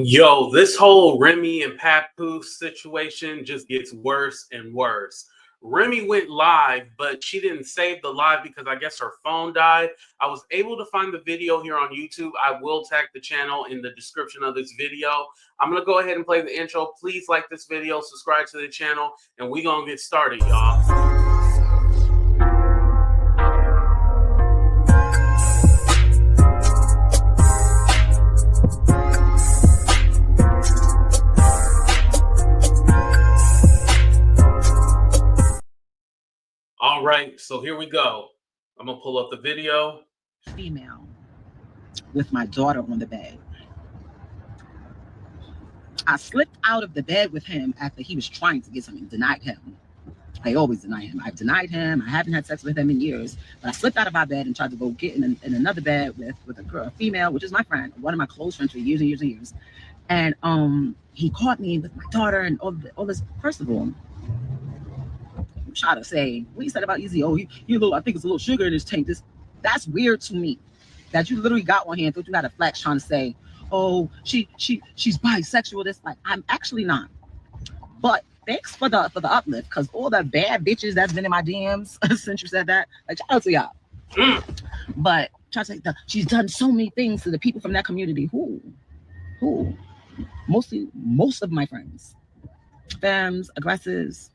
Yo, this whole Remy and Papoose situation just gets worse and worse. Remy went live, but she didn't save the live because I guess her phone died. I was able to find the video here on YouTube. I will tag the channel in the description of this video. I'm going to go ahead and play the intro. Please like this video, subscribe to the channel, and we're going to get started, y'all. All right, so here we go. I'm gonna pull up the video. Female with my daughter on the bed. I slipped out of the bed with him after he was trying to get something, denied him. I always deny him. I've denied him. I haven't had sex with him in years, but I slipped out of our bed and tried to go get in another bed with a girl, a female, which is my friend, one of my close friends for years and years and years. And he caught me with my daughter and all this. First of all, try to say what you said about Easy. Oh, you little. I think it's a little sugar in his tank. That's weird to me. That you literally got on here and thought you got a flex trying to say, oh, she's bisexual. This, like, I'm actually not. But thanks for the uplift, because all the bad bitches that's been in my DMs since you said that, like, shout out to y'all. But try to say she's done so many things to the people from that community. Who? Most of my friends, femmes, aggressives,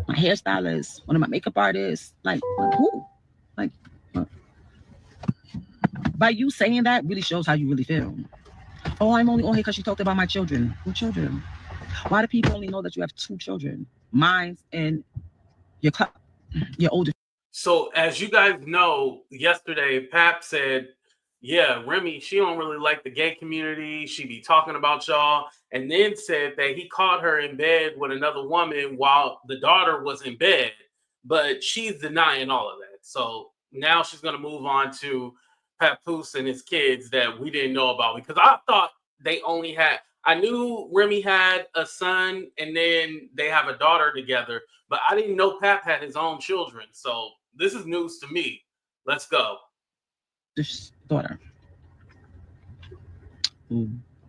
my hairstylist, one of my makeup artists, like who? Like, by you saying that really shows how you really feel. Oh, I'm only on here because she talked about my children. What children? Why do people only know that you have 2 children? Mine and your older. So as you guys know, yesterday Pap said, yeah, Remy, she don't really like the gay community. She be talking about y'all. And then said that he caught her in bed with another woman while the daughter was in bed. But she's denying all of that. So now she's going to move on to Papoose and his kids that we didn't know about. Because I thought they only had... I knew Remy had a son and then they have a daughter together. But I didn't know Pap had his own children. So this is news to me. Let's go. This daughter.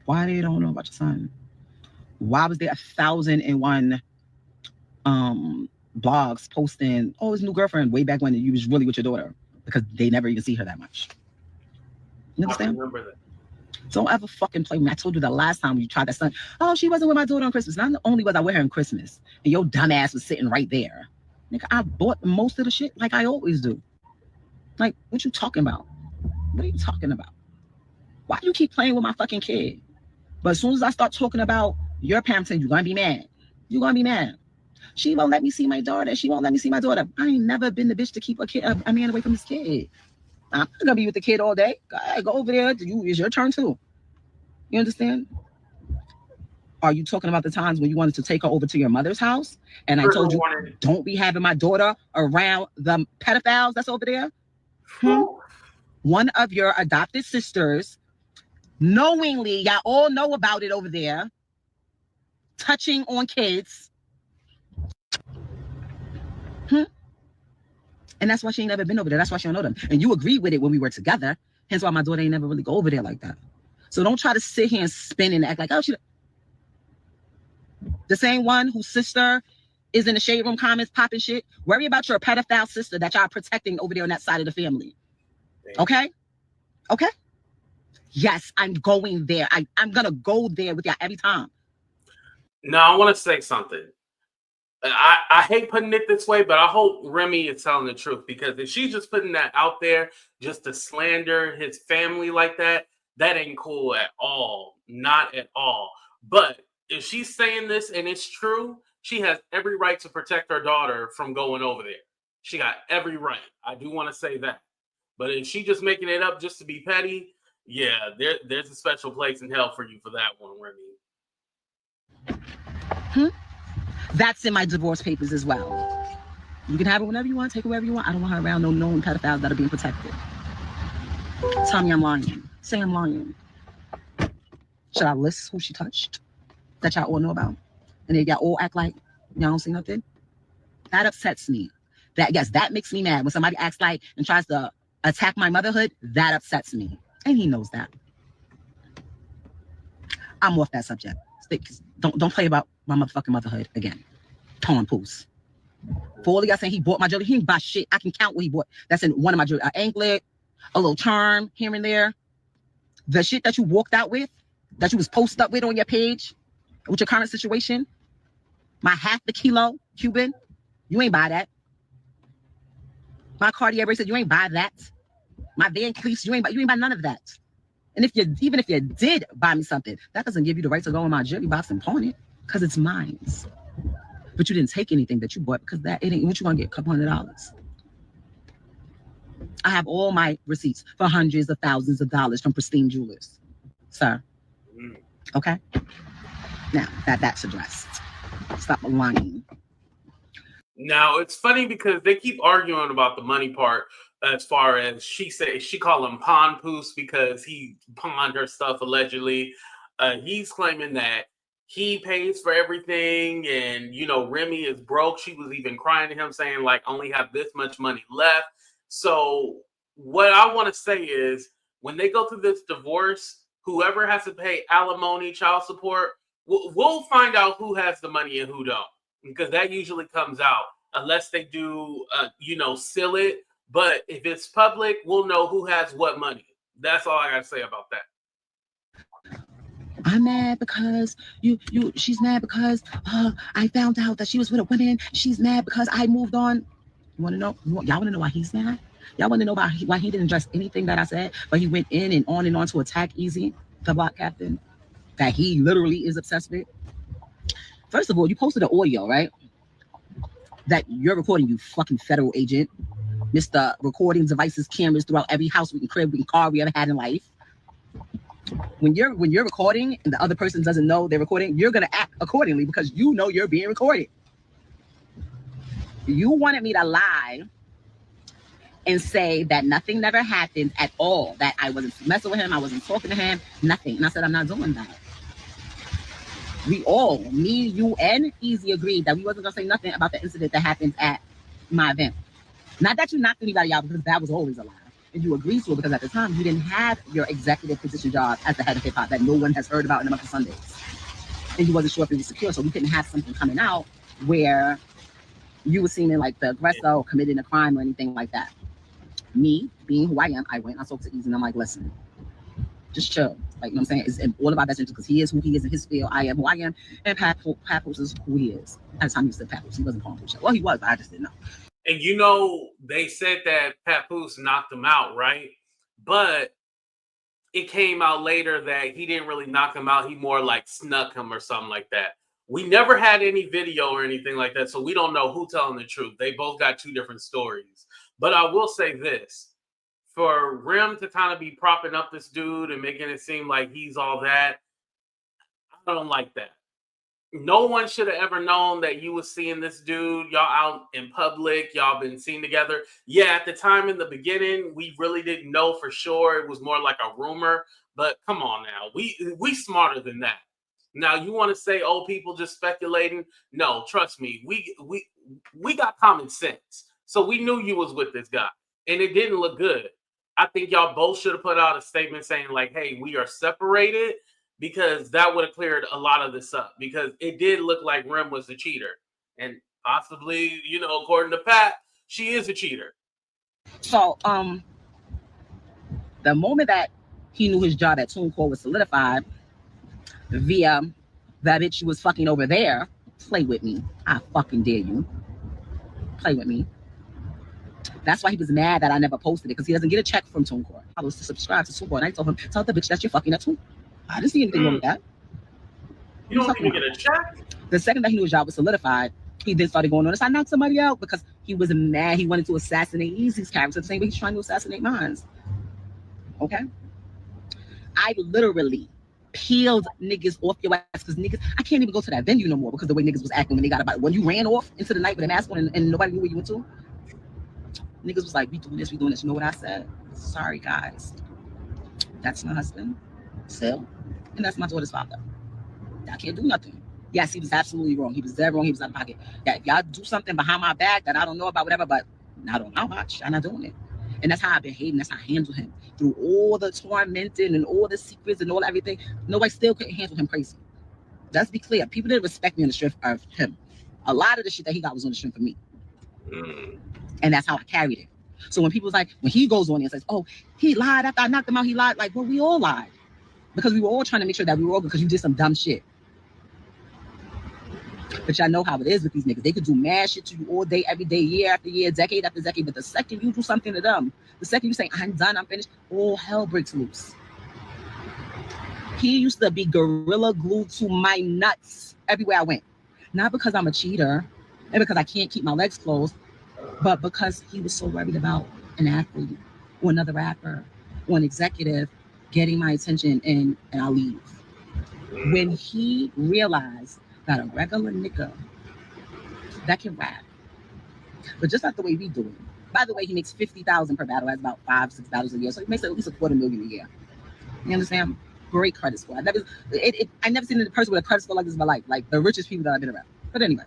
Why they don't know about your son? Why was there 1,001 blogs posting, oh, his new girlfriend way back when you was really with your daughter? Because they never even see her that much. You understand? I remember that. Don't ever fucking play me. I told you the last time you tried that son. Oh, she wasn't with my daughter on Christmas. Not only was I with her on Christmas, and your dumb ass was sitting right there. Nigga, I bought most of the shit like I always do. Like, what you talking about? What are you talking about? Why do you keep playing with my fucking kid? But as soon as I start talking about your parenting, you're gonna be mad. You're gonna be mad. She won't let me see my daughter. She won't let me see my daughter. I ain't never been the bitch to keep a man away from his kid. I'm not gonna be with the kid all day. Go over there. It's your turn too. You understand? Are you talking about the times when you wanted to take her over to your mother's house? And I told you, don't be having my daughter around the pedophiles that's over there? One of your adopted sisters, knowingly, y'all all know about it over there, touching on kids. And that's why she ain't never been over there. That's why she don't know them. And you agreed with it when we were together. Hence why my daughter ain't never really go over there like that. So don't try to sit here and spin and act like, oh, she... The same one whose sister is in the shade room comments popping shit. Worry about your pedophile sister that y'all protecting over there on that side of the family. Okay? Okay? Yes, I'm going there. I'm going to go there with y'all every time. Now, I want to say something. I hate putting it this way, but I hope Remy is telling the truth, because if she's just putting that out there just to slander his family like that, that ain't cool at all. Not at all. But if she's saying this and it's true, she has every right to protect her daughter from going over there. She got every right. I do want to say that. But if she just making it up just to be petty, yeah, there's a special place in hell for you for that one, Remy. That's in my divorce papers as well. You can have it whenever you want, take it wherever you want. I don't want her around no known pedophiles that are being protected. Tell me I'm lying. Say I'm lying. Should I list who she touched that y'all all know about? And then y'all all act like y'all don't see nothing? That upsets me. That makes me mad. When somebody acts like and tries to attack my motherhood, that upsets me. And he knows that. I'm off that subject. Don't play about my motherfucking motherhood again. Papoose. For all of y'all saying he bought my jewelry, he didn't buy shit. I can count what he bought. That's in one of my jewelry. An anklet, a little charm here and there. The shit that you walked out with, that you was posted up with on your page, with your current situation, my half the kilo Cuban, you ain't buy that. My Cartier bracelet, you ain't buy that. My Van Cleefs, you ain't buy none of that. And even if you did buy me something, that doesn't give you the right to go in my jewelry box and pawn it, because it's mine. But you didn't take anything that you bought, because it ain't what you gonna get, a couple $100s. I have all my receipts for hundreds of thousands of dollars from pristine jewelers, sir. Okay. Now that's addressed. Stop lying. Now it's funny because they keep arguing about the money part. As far as she called him Papoose because he pawned her stuff allegedly. He's claiming that he pays for everything, and Remy is broke. She was even crying to him, saying like, only have this much money left. So what I want to say is, when they go through this divorce, whoever has to pay alimony, child support, we'll find out who has the money and who don't, because that usually comes out unless they do, seal it. But if it's public, we'll know who has what money. That's all I got to say about that. I'm mad because she's mad because I found out that she was with a woman. She's mad because I moved on. You want to know? Y'all want to know why he's mad? Y'all want to know why he didn't address anything that I said, but he went in and on to attack Easy, the block captain, that he literally is obsessed with? First of all, you posted an audio, right? That you're recording, you fucking federal agent. Mr. Recording devices, cameras throughout every house, crib, car we ever had in life. When you're recording and the other person doesn't know they're recording, you're gonna act accordingly because you know you're being recorded. You wanted me to lie and say that nothing never happened at all, that I wasn't messing with him, I wasn't talking to him, nothing. And I said, I'm not doing that. We all, me, you, and Easy agreed that we wasn't gonna say nothing about the incident that happened at my event. Not that you knocked anybody out, because that was always a lie. And you agreed to it because at the time you didn't have your executive position job as the head of hip hop that no one has heard about in the month of Sundays. And you wasn't sure if it was secure, so we couldn't have something coming out where you were seeming like the aggressor or committing a crime or anything like that. Me, being who I am, I went, I spoke to Easy, and I'm like, listen, just chill. Like, you know what I'm saying? It's all about that interest, because he is who he is in his field. I am who I am. And Papoose is who he is. At the time he said Papoose. He wasn't Papoose. Well, he was, but I just didn't know. And they said that Papoose knocked him out, right? But it came out later that he didn't really knock him out. He more like snuck him or something like that. We never had any video or anything like that, so we don't know who's telling the truth. They both got two different stories. But I will say this. For Rem to kind of be propping up this dude and making it seem like he's all that, I don't like that. No one should have ever known that you was seeing this dude. Y'all out in public. Y'all been seen together. Yeah, at the time in the beginning, we really didn't know for sure. It was more like a rumor. But come on now. We smarter than that. Now, you want to say, oh, people just speculating? No, trust me. We got common sense. So we knew you was with this guy. And it didn't look good. I think y'all both should have put out a statement saying like, hey, we are separated, because that would have cleared a lot of this up, because it did look like Rem was the cheater. And possibly, according to Pat, she is a cheater. So, the moment that he knew his job at TuneCore was solidified via that bitch you was fucking over there, play with me. I fucking dare you. Play with me. That's why he was mad that I never posted it, because he doesn't get a check from TuneCore. I was to subscribe to TuneCore, and I told him, tell the bitch that you're fucking at TuneCore. I didn't see anything wrong with that. You don't even get a check? The second that he knew his job was solidified, he then started going on this. I knocked somebody out because he was mad. He wanted to assassinate Easy's character the same way he's trying to assassinate mine. Okay? I literally peeled niggas off your ass, because niggas, I can't even go to that venue no more because the way niggas was acting when they got about it. When you ran off into the night with a mask on and nobody knew where you went to, niggas was like, we doing this. You know what I said? Sorry, guys. That's my husband, Sil, and that's my daughter's father. I can't do nothing. Yes, he was absolutely wrong. He was dead wrong. He was out of pocket. Yeah, if y'all do something behind my back that I don't know about, whatever, but not on my watch. I'm not doing it. And that's how I behave, and that's how I handle him. Through all the tormenting and all the secrets and all everything, nobody still couldn't handle him crazy. Let's be clear. People didn't respect me on the strength of him. A lot of the shit that he got was on the strength of me. And that's how I carried it. So when people was like, when he goes on and says, oh, he lied after I knocked him out, he lied. Like, well, we all lied. Because we were all trying to make sure that we were all good because you did some dumb shit. But y'all know how it is with these niggas. They could do mad shit to you all day, every day, year after year, decade after decade. But the second you do something to them, the second you say, I'm done, I'm finished, all hell breaks loose. He used to be gorilla glued to my nuts everywhere I went. Not because I'm a cheater and because I can't keep my legs closed, but because he was so worried about an athlete or another rapper or an executive getting my attention and I'll leave. When he realized that a regular nigga that can rap, but just not the way we do it. By the way, he makes $50,000 per battle. That's about 5-6 battles a year, so he makes at least $250,000 a year. You understand? Great credit score. I never seen a person with a credit score like this in my life. Like the richest people that I've been around. But anyway,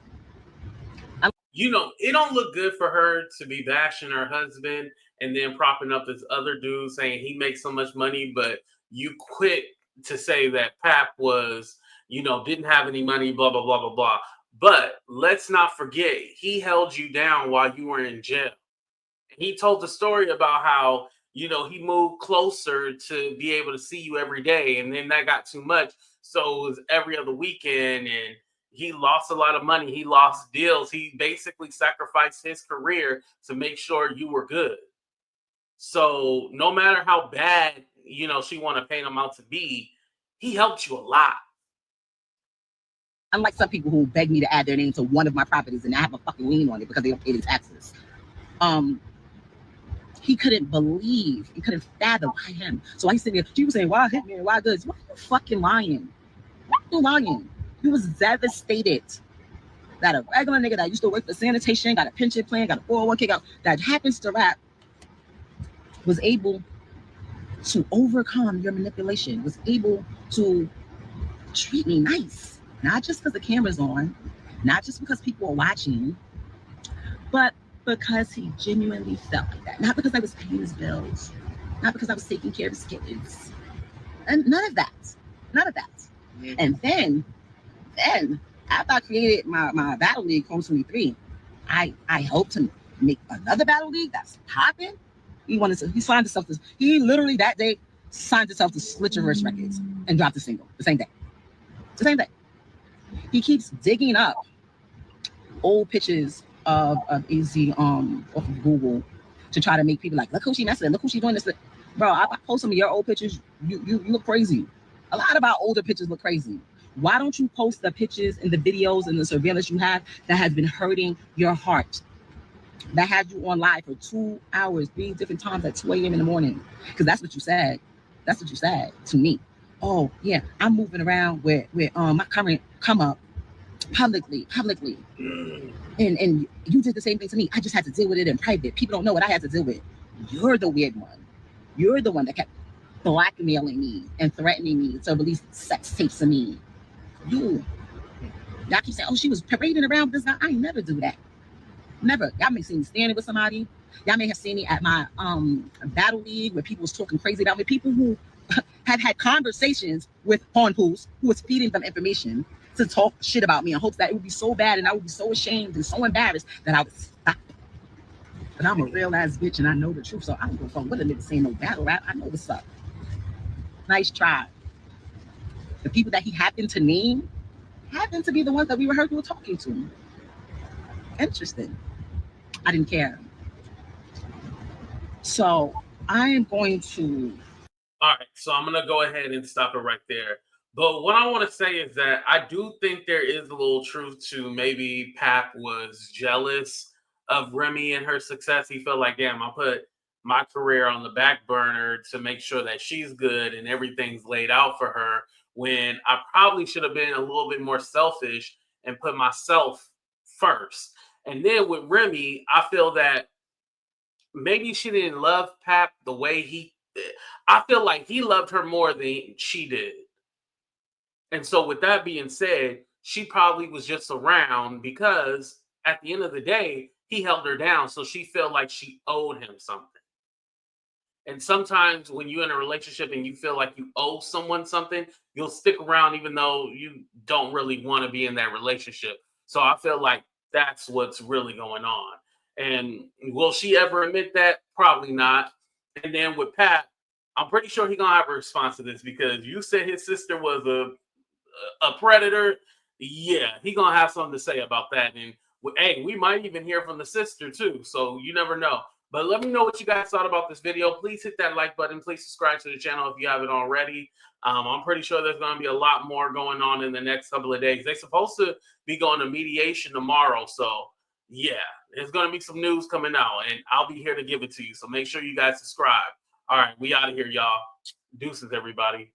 you know, it don't look good for her to be bashing her husband and then propping up this other dude saying he makes so much money, but you quit to say that Pap was, you know, didn't have any money, blah, blah, blah, blah, blah. But let's not forget, he held you down while you were in jail. He told the story about how, you know, he moved closer to be able to see you every day. And then that got too much. So it was every other weekend. And he lost a lot of money. He lost deals. He basically sacrificed his career to make sure you were good. So no matter how bad, you know, she want to paint him out to be, he helped you a lot. unlike some people who beg me to add their name to one of my properties and I have a fucking lien on it because they don't pay their taxes. He couldn't fathom why him. So I said, she was saying, why hit me? Why this? Why are you fucking lying? Why are you lying? He was devastated that a regular nigga that used to work for sanitation, got a pension plan, got a 401k, that happens to rap, was able to overcome your manipulation, was able to treat me nice. Not just because the camera's on, not just because people are watching, but because he genuinely felt like that. Not because I was paying his bills, not because I was taking care of his kids. And none of that. None of that. And then after I created my Battle League, Chrome 23, I hope to make another Battle League that's popping. He signed himself to, he literally that day signed himself to Split Your Wrist Records and dropped a single the same day. The same day. He keeps digging up old pictures of AZ off of Google to try to make people like, look who she messing with, look who she doing this with. Bro, I post some of your old pictures, you look crazy. A lot of our older pictures look crazy. Why don't you post the pictures and the videos and the surveillance you have that has been hurting your heart? That had you on live for 2 hours, 3 different times at 2 a.m. in the morning. Because that's what you said. That's what you said to me. Oh, yeah, I'm moving around with my current come up publicly. And you did the same thing to me. I just had to deal with it in private. People don't know what I had to deal with. You're the weird one. You're the one that kept blackmailing me and threatening me to release sex tapes of me. Y'all keep saying, oh, she was parading around with this guy. I never do that. Never. Y'all may see me standing with somebody. Y'all may have seen me at my Battle League where people was talking crazy about me. People who have had conversations with Papoose who was feeding them information to talk shit about me in hopes that it would be so bad and I would be so ashamed and so embarrassed that I would stop. But I'm a real ass bitch and I know the truth, so I don't go from what a nigga saying no battle rap. I know what's up. Nice try. The people that he happened to name happened to be the ones that we were talking to. Interesting. I didn't care. So I am going to. All right, so I'm going to go ahead and stop it right there. But what I want to say is that I do think there is a little truth to maybe Pap was jealous of Remy and her success. He felt like, damn, I put my career on the back burner to make sure that she's good and everything's laid out for her, when I probably should have been a little bit more selfish and put myself first. And then with Remy, I feel that maybe she didn't love Pap the way he did. I feel like he loved her more than she did. And so with that being said, she probably was just around because at the end of the day, he held her down. So she felt like she owed him something. And sometimes when you're in a relationship and you feel like you owe someone something, you'll stick around even though you don't really want to be in that relationship. So I feel like that's what's really going on. And will she ever admit that? Probably not. And then with Pat, I'm pretty sure he's gonna have a response to this because you said his sister was a predator. Yeah, he gonna have something to say about that. And hey, we might even hear from the sister too. So you never know. But let me know what you guys thought about this video. Please hit that like button. Please subscribe to the channel if you haven't already. I'm pretty sure there's going to be a lot more going on in the next couple of days. They're supposed to be going to mediation tomorrow. So, yeah, there's going to be some news coming out, and I'll be here to give it to you. So make sure you guys subscribe. All right, we out of here, y'all. Deuces, everybody.